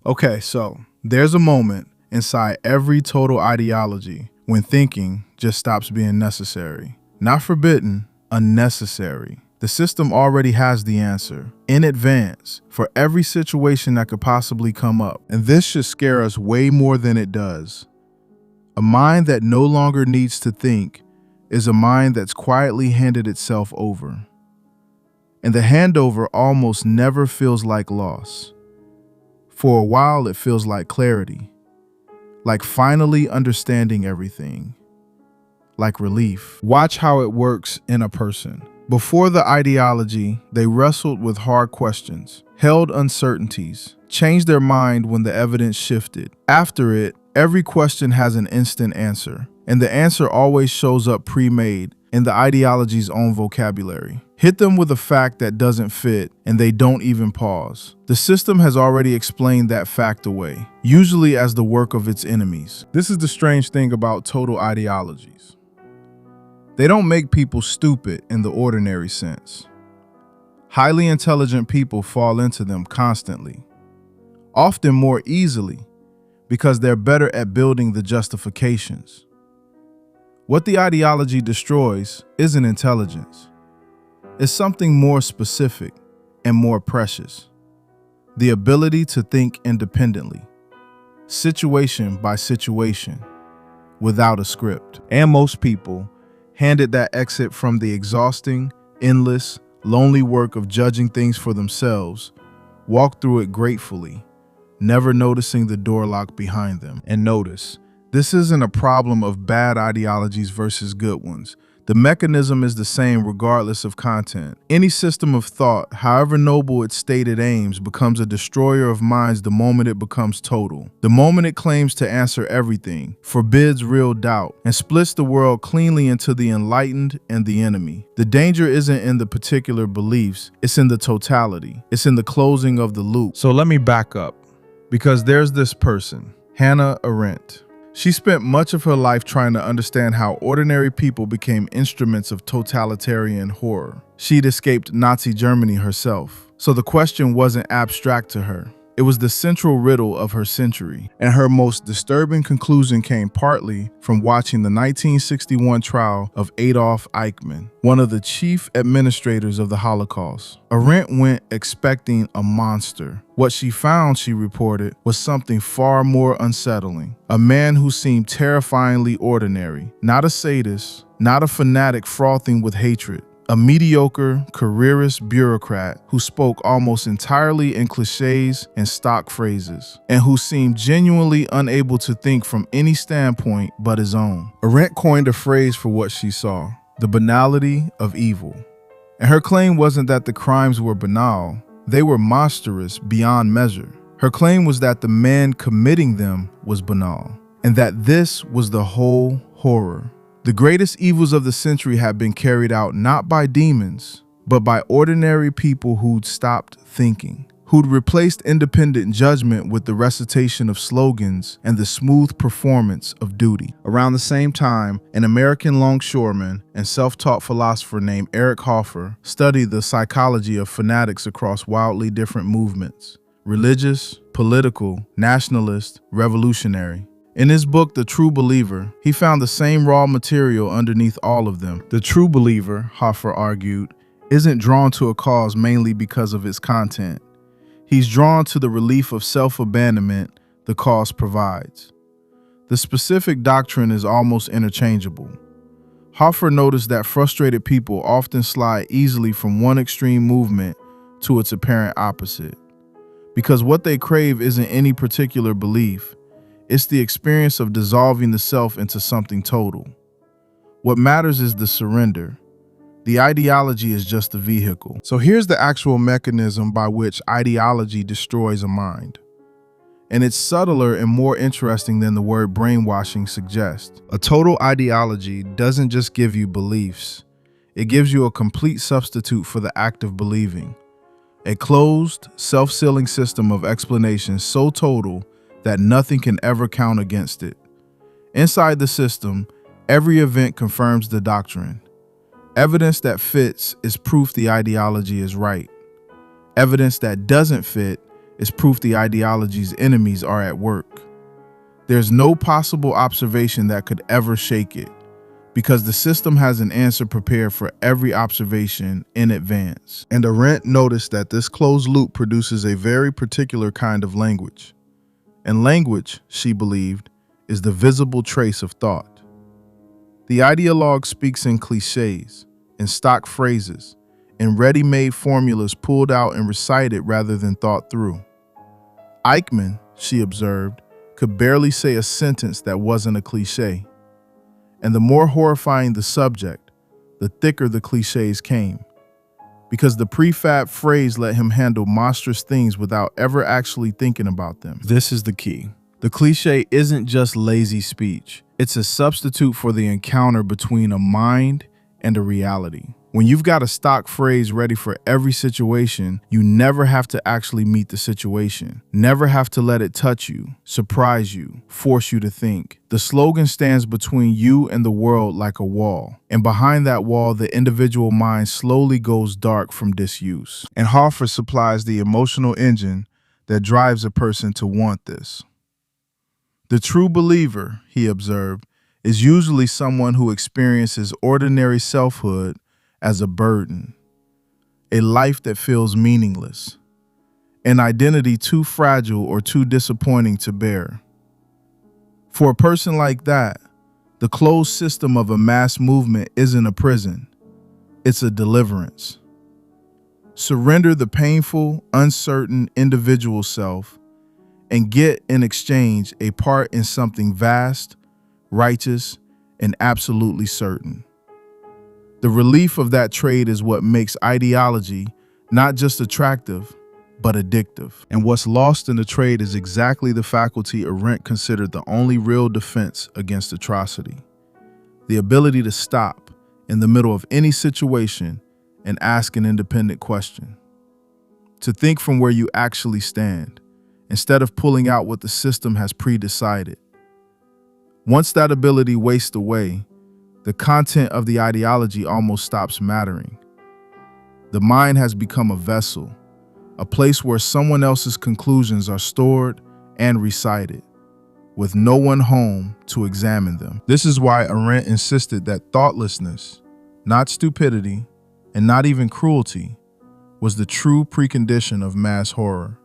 Okay, so there's a moment inside every total ideology when thinking just stops being necessary. Not forbidden, unnecessary. The system already has the answer in advance for every situation that could possibly come up. And this should scare us way more than it does. A mind that no longer needs to think is a mind that's quietly handed itself over. And the handover almost never feels like loss. For a while, it feels like clarity, like finally understanding everything, like relief. Watch how it works in a person. Before the ideology, they wrestled with hard questions, held uncertainties, changed their mind when the evidence shifted. After it, every question has an instant answer, and the answer always shows up pre-made in the ideology's own vocabulary. Hit them with a fact that doesn't fit, and they don't even pause. The system has already explained that fact away, usually as the work of its enemies. This is the strange thing about total ideologies. They don't make people stupid in the ordinary sense. Highly intelligent people fall into them constantly, often more easily, because they're better at building the justifications. What the ideology destroys isn't intelligence. It's something more specific and more precious. The ability to think independently, situation by situation, without a script. And most people, handed that exit from the exhausting, endless, lonely work of judging things for themselves, walk through it gratefully, never noticing the door lock behind them. And notice, this isn't a problem of bad ideologies versus good ones. The mechanism is the same regardless of content. Any system of thought, however noble its stated aims, becomes a destroyer of minds the moment it becomes total. The moment it claims to answer everything, forbids real doubt, and splits the world cleanly into the enlightened and the enemy. The danger isn't in the particular beliefs, it's in the totality. It's in the closing of the loop. So let me back up, because there's this person, Hannah Arendt. She spent much of her life trying to understand how ordinary people became instruments of totalitarian horror. She'd escaped Nazi Germany herself, so the question wasn't abstract to her. It was the central riddle of her century, and her most disturbing conclusion came partly from watching the 1961 trial of Adolf Eichmann, one of the chief administrators of the Holocaust. Arendt went expecting a monster. What she found, she reported, was something far more unsettling. A man who seemed terrifyingly ordinary, not a sadist, not a fanatic frothing with hatred. A mediocre, careerist bureaucrat who spoke almost entirely in cliches and stock phrases, and who seemed genuinely unable to think from any standpoint but his own. Arendt coined a phrase for what she saw: the banality of evil. And her claim wasn't that the crimes were banal, they were monstrous beyond measure. Her claim was that the man committing them was banal, and that this was the whole horror. The greatest evils of the century have been carried out not by demons, but by ordinary people who'd stopped thinking, who'd replaced independent judgment with the recitation of slogans and the smooth performance of duty. Around the same time, an American longshoreman and self-taught philosopher named Eric Hoffer studied the psychology of fanatics across wildly different movements: religious, political, nationalist, revolutionary. In his book, The True Believer, he found the same raw material underneath all of them. The true believer, Hoffer argued, isn't drawn to a cause mainly because of its content. He's drawn to the relief of self-abandonment the cause provides. The specific doctrine is almost interchangeable. Hoffer noticed that frustrated people often slide easily from one extreme movement to its apparent opposite, because what they crave isn't any particular belief. It's the experience of dissolving the self into something total. What matters is the surrender. The ideology is just the vehicle. So here's the actual mechanism by which ideology destroys a mind. And it's subtler and more interesting than the word brainwashing suggests. A total ideology doesn't just give you beliefs. It gives you a complete substitute for the act of believing. A closed, self-sealing system of explanations so total that nothing can ever count against it. Inside the system, every event confirms the doctrine. Evidence that fits is proof the ideology is right. Evidence that doesn't fit is proof the ideology's enemies are at work. There's no possible observation that could ever shake it, because the system has an answer prepared for every observation in advance. And Arendt noticed that this closed loop produces a very particular kind of language. And language, she believed, is the visible trace of thought. The ideologue speaks in cliches, in stock phrases, in ready-made formulas pulled out and recited rather than thought through. Eichmann, she observed, could barely say a sentence that wasn't a cliche. And the more horrifying the subject, the thicker the cliches came, because the prefab phrase let him handle monstrous things without ever actually thinking about them. This is the key. The cliche isn't just lazy speech. It's a substitute for the encounter between a mind and a reality. When you've got a stock phrase ready for every situation, you never have to actually meet the situation, never have to let it touch you, surprise you, force you to think. The slogan stands between you and the world like a wall, and behind that wall, the individual mind slowly goes dark from disuse. And Hoffer supplies the emotional engine that drives a person to want this. The true believer, he observed, is usually someone who experiences ordinary selfhood as a burden, a life that feels meaningless, an identity too fragile or too disappointing to bear. For a person like that, the closed system of a mass movement isn't a prison, it's a deliverance. Surrender the painful, uncertain individual self and get in exchange a part in something vast, righteous, and absolutely certain. The relief of that trade is what makes ideology not just attractive, but addictive. And what's lost in the trade is exactly the faculty Arendt considered the only real defense against atrocity: the ability to stop in the middle of any situation and ask an independent question. To think from where you actually stand, instead of pulling out what the system has pre-decided. Once that ability wastes away, the content of the ideology almost stops mattering. The mind has become a vessel, a place where someone else's conclusions are stored and recited, with no one home to examine them. This is why Arendt insisted that thoughtlessness, not stupidity, and not even cruelty, was the true precondition of mass horror.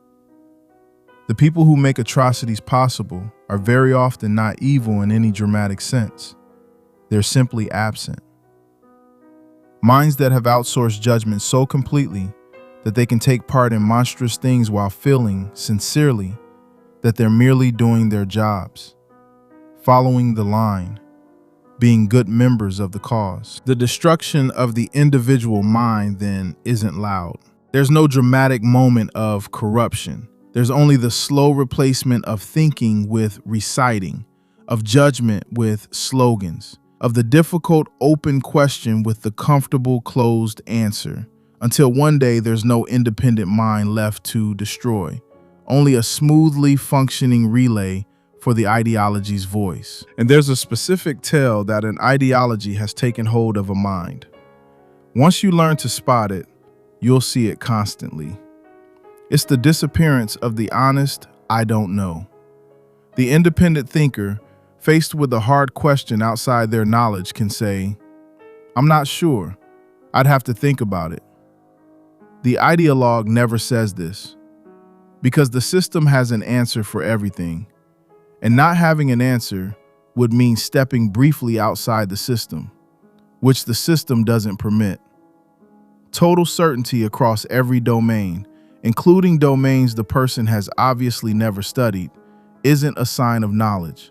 The people who make atrocities possible are very often not evil in any dramatic sense. They're simply absent. Minds that have outsourced judgment so completely that they can take part in monstrous things while feeling, sincerely, that they're merely doing their jobs, following the line, being good members of the cause. The destruction of the individual mind, then, isn't loud. There's no dramatic moment of corruption. There's only the slow replacement of thinking with reciting, of judgment with slogans, of the difficult open question with the comfortable closed answer, until one day there's no independent mind left to destroy, only a smoothly functioning relay for the ideology's voice. And there's a specific tell that an ideology has taken hold of a mind. Once you learn to spot it, you'll see it constantly. It's the disappearance of the honest, I don't know. The independent thinker, faced with a hard question outside their knowledge, can say, I'm not sure. I'd have to think about it. The ideologue never says this, because the system has an answer for everything, and not having an answer would mean stepping briefly outside the system, which the system doesn't permit. Total certainty across every domain, including domains the person has obviously never studied, isn't a sign of knowledge.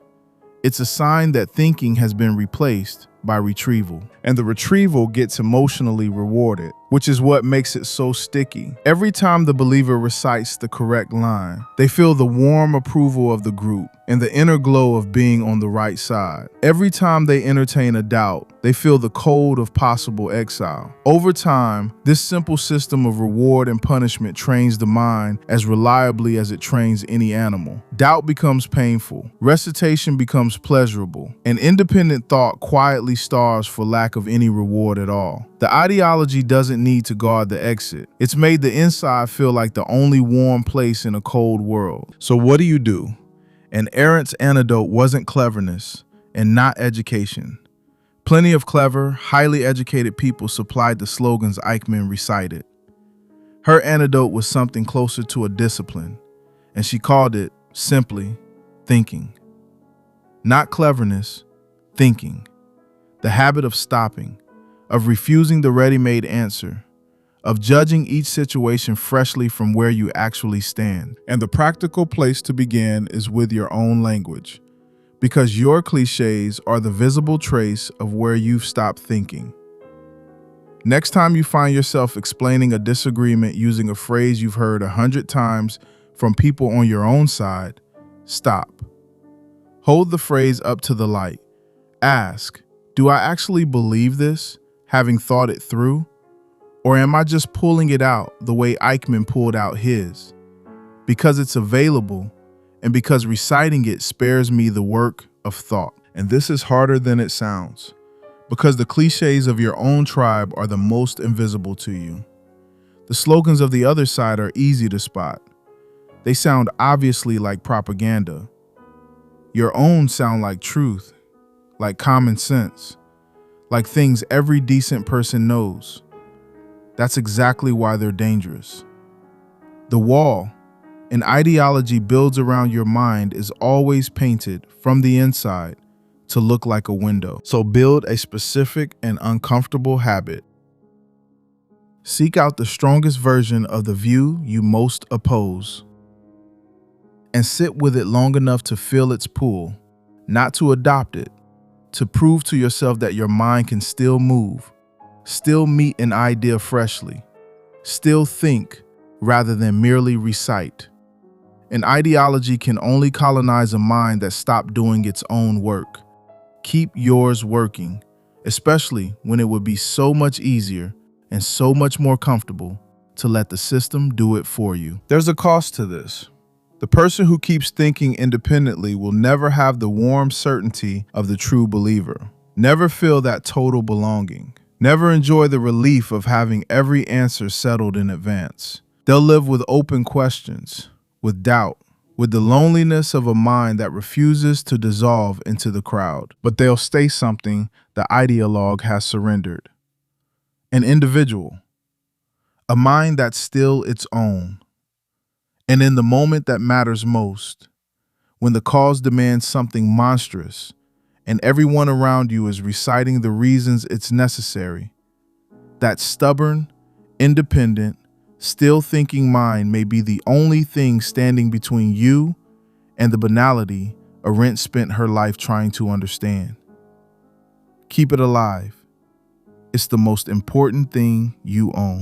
It's a sign that thinking has been replaced by retrieval. And the retrieval gets emotionally rewarded, which is what makes it so sticky. Every time the believer recites the correct line, they feel the warm approval of the group and the inner glow of being on the right side. Every time they entertain a doubt, they feel the cold of possible exile. Over time, this simple system of reward and punishment trains the mind as reliably as it trains any animal. Doubt becomes painful, recitation becomes pleasurable, and independent thought quietly starves for lack of any reward at all. The ideology doesn't doesn't need to guard the exit. It's made the inside feel like the only warm place in a cold world. So what do? An errant's antidote wasn't cleverness and not education. Plenty of clever, highly educated people supplied the slogans Eichmann recited. Her antidote was something closer to a discipline, and she called it, simply, thinking. Not cleverness, thinking. The habit of stopping, of refusing the ready-made answer, of judging each situation freshly from where you actually stand. And the practical place to begin is with your own language, because your cliches are the visible trace of where you've stopped thinking. Next time you find yourself explaining a disagreement using a phrase you've heard 100 times from people on your own side, stop. Hold the phrase up to the light. Ask, do I actually believe this, having thought it through? Or am I just pulling it out the way Eichmann pulled out his? Because it's available, and because reciting it spares me the work of thought. And this is harder than it sounds, because the cliches of your own tribe are the most invisible to you. The slogans of the other side are easy to spot. They sound obviously like propaganda. Your own sound like truth, like common sense, like things every decent person knows. That's exactly why they're dangerous. The wall an ideology builds around your mind is always painted from the inside to look like a window. So build a specific and uncomfortable habit. Seek out the strongest version of the view you most oppose, and sit with it long enough to feel its pull, not to adopt it, to prove to yourself that your mind can still move, still meet an idea freshly, still think rather than merely recite. An ideology can only colonize a mind that stopped doing its own work. Keep yours working, especially when it would be so much easier and so much more comfortable to let the system do it for you. There's a cost to this. The person who keeps thinking independently will never have the warm certainty of the true believer, never feel that total belonging, never enjoy the relief of having every answer settled in advance. They'll live with open questions, with doubt, with the loneliness of a mind that refuses to dissolve into the crowd. But they'll stay something the ideologue has surrendered. An individual, a mind that's still its own. And in the moment that matters most, when the cause demands something monstrous and everyone around you is reciting the reasons it's necessary, that stubborn, independent, still thinking mind may be the only thing standing between you and the banality Arendt spent her life trying to understand. Keep it alive. It's the most important thing you own.